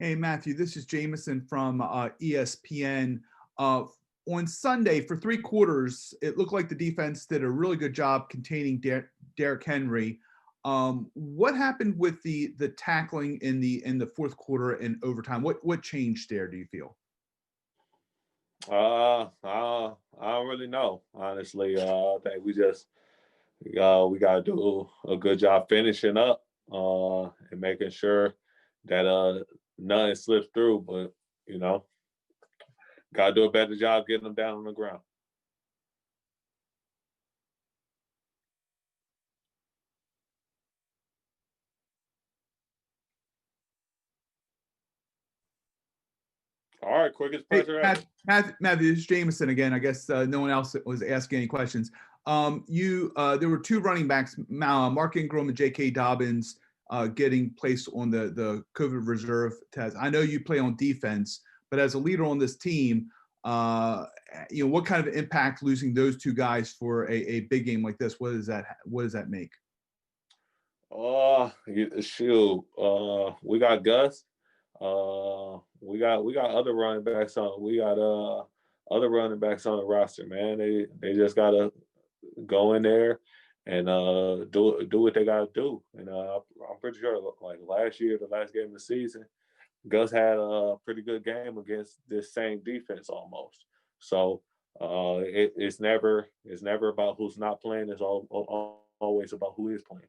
Hey, Matthew, this is Jameson from ESPN. On Sunday, for 3 quarters, it looked like the defense did a really good job containing Derrick Henry. What happened with the tackling in the fourth quarter and overtime? What changed there, do you feel? I don't really know, honestly. I think we got to do a good job finishing up and making sure that nothing slips through. But you know, got to do a better job getting them down on the ground. All right, quickest Hey, pressure ever. Matthew, this is Jameson again. I guess no one else was asking any questions. There were two running backs, Mark Ingram and J.K. Dobbins, getting placed on the COVID reserve test. I know you play on defense, but as a leader on this team, what kind of impact losing those two guys for a big game like this? What does that make? Shoot. We got Gus. We got other running backs on. We got other running backs on the roster, man. They just gotta go in there and do what they gotta do. And I'm pretty sure, like last year, the last game of the season, Gus had a pretty good game against this same defense almost. So it's never about who's not playing. It's always about who is playing.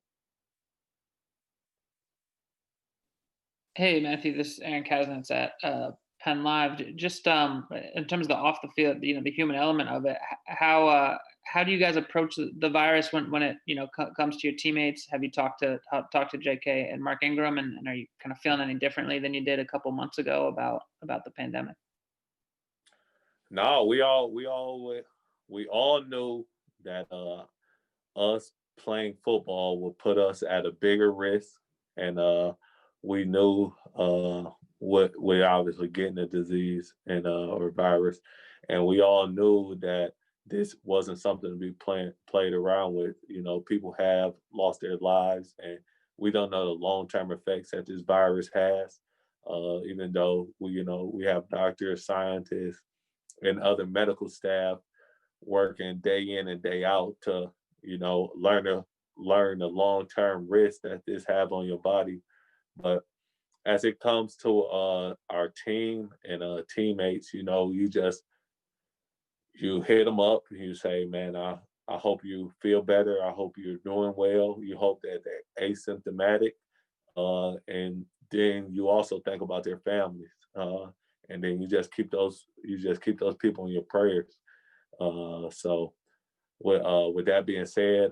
Hey, Matthew, this is Aaron Kasnitz at Penn Live. Just in terms of the off the field, the human element of it, how do you guys approach the virus when it comes to your teammates? Have you talked to J.K. and Mark Ingram, and are you kind of feeling any differently than you did a couple months ago about the pandemic? No, we all knew that us playing football would put us at a bigger risk, and we knew we're obviously getting a disease and or virus, and we all knew that this wasn't something to be played around with. People have lost their lives, and we don't know the long-term effects that this virus has. Even though we have doctors, scientists, and other medical staff working day in and day out to learn the long-term risk that this have on your body. But as it comes to our team and teammates, you hit them up and you say, man, I hope you feel better. I hope you're doing well. You hope that they're asymptomatic. And then you also think about their families. And then you just keep those people in your prayers. So with that being said,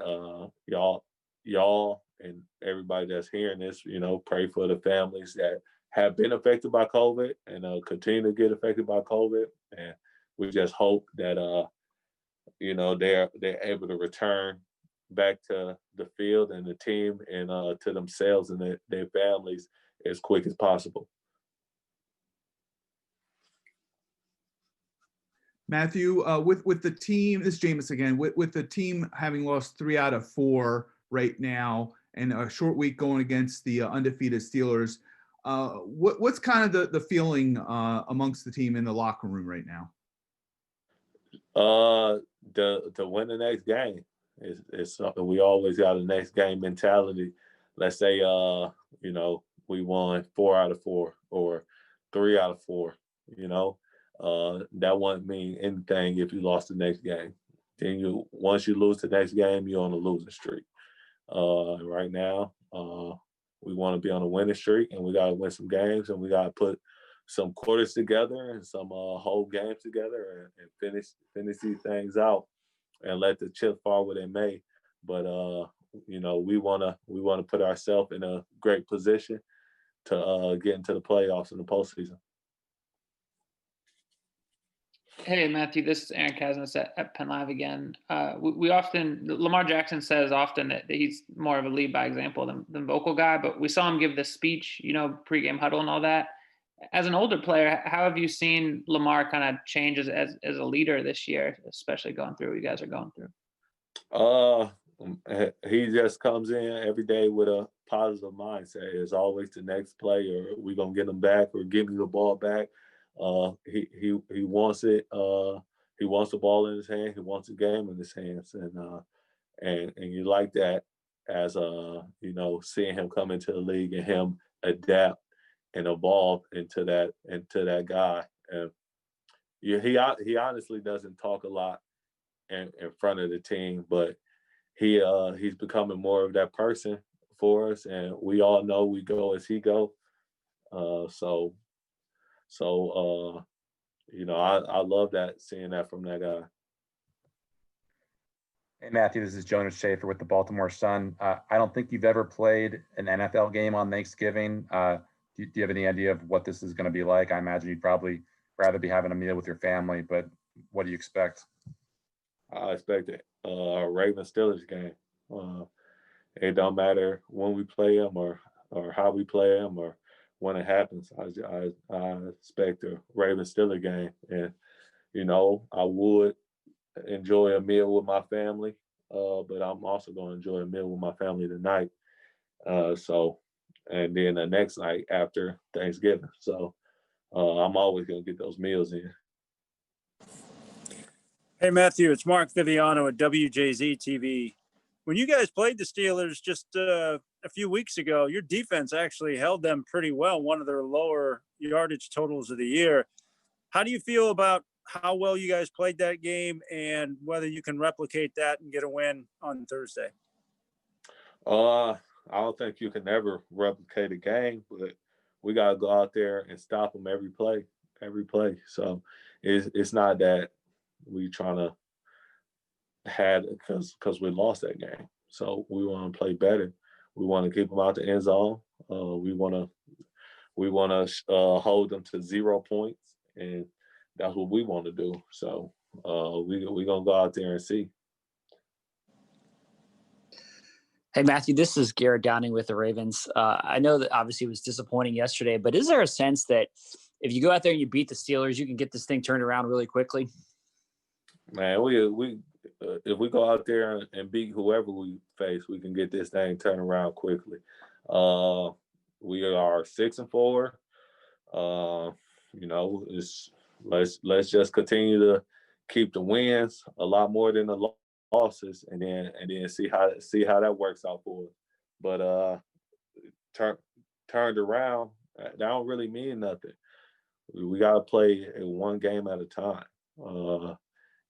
y'all and everybody that's hearing this, pray for the families that have been affected by COVID and continue to get affected by COVID. And we just hope that they're able to return back to the field and the team and to themselves and their families as quick as possible. Matthew, with the team, this is Jameis again, with the team having lost 3 out of 4 right now and a short week going against the undefeated Steelers, what's kind of the feeling amongst the team in the locker room right now? To win the next game is something. We always got a next game mentality. Let's say we won 4 out of 4 or 3 out of 4, that wouldn't mean anything if you lost the next game. Then once you lose the next game, you're on a losing streak. Right now, we want to be on a winning streak, and we got to win some games, and we got to put some quarters together and some whole games together and finish these things out and let the chips fall where they may. But we want to put ourselves in a great position to get into the playoffs in the postseason. Hey, Matthew, this is Aaron Kasnitz at Penn Live again. Lamar Jackson says often that he's more of a lead by example than vocal guy, but we saw him give this speech, pregame huddle and all that. As an older player, how have you seen Lamar kind of change as a leader this year, especially going through what you guys are going through? He just comes in every day with a positive mindset. It's always the next play, or we gonna get him back, or give me the ball back. He wants it. He wants the ball in his hand. He wants the game in his hands, and you like that as seeing him come into the league and him adapt and evolve into that guy. And he honestly doesn't talk a lot in front of the team, but he's becoming more of that person for us, and we all know we go as he go. I love that, seeing that from that guy. Hey, Matthew, this is Jonas Schaefer with the Baltimore Sun. I don't think you've ever played an NFL game on Thanksgiving. Do you have any idea of what this is going to be like? I imagine you'd probably rather be having a meal with your family, but what do you expect? I expect a Ravens-Steelers game. It don't matter when we play them or how we play them or when it happens. I expect a Ravens-Steelers game. And, I would enjoy a meal with my family, but I'm also going to enjoy a meal with my family tonight. And then the next night after Thanksgiving. So I'm always going to get those meals in. Hey, Matthew, it's Mark Viviano at WJZ TV. When you guys played the Steelers just a few weeks ago, your defense actually held them pretty well, one of their lower yardage totals of the year. How do you feel about how well you guys played that game and whether you can replicate that and get a win on Thursday? I don't think you can ever replicate a game, but we got to go out there and stop them every play. So it's not that we trying to had because we lost that game. So we want to play better. We want to keep them out the end zone. We want to hold them to 0 points, and that's what we want to do. So we're gonna go out there and see. Hey, Matthew, this is Garrett Downing with the Ravens. I know that obviously it was disappointing yesterday, but is there a sense that if you go out there and you beat the Steelers, you can get this thing turned around really quickly? Man, we if we go out there and beat whoever we face, we can get this thing turned around quickly. We are 6-4. Let's just continue to keep the wins a lot more than the losses, and then see how that works out for us. But turned around, that don't really mean nothing. We got to play one game at a time.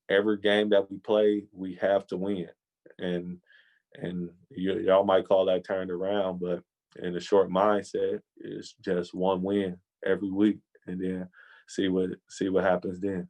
Every game that we play, we have to win, and y'all might call that turned around, but in a short mindset, it's just one win every week, and then see what happens then.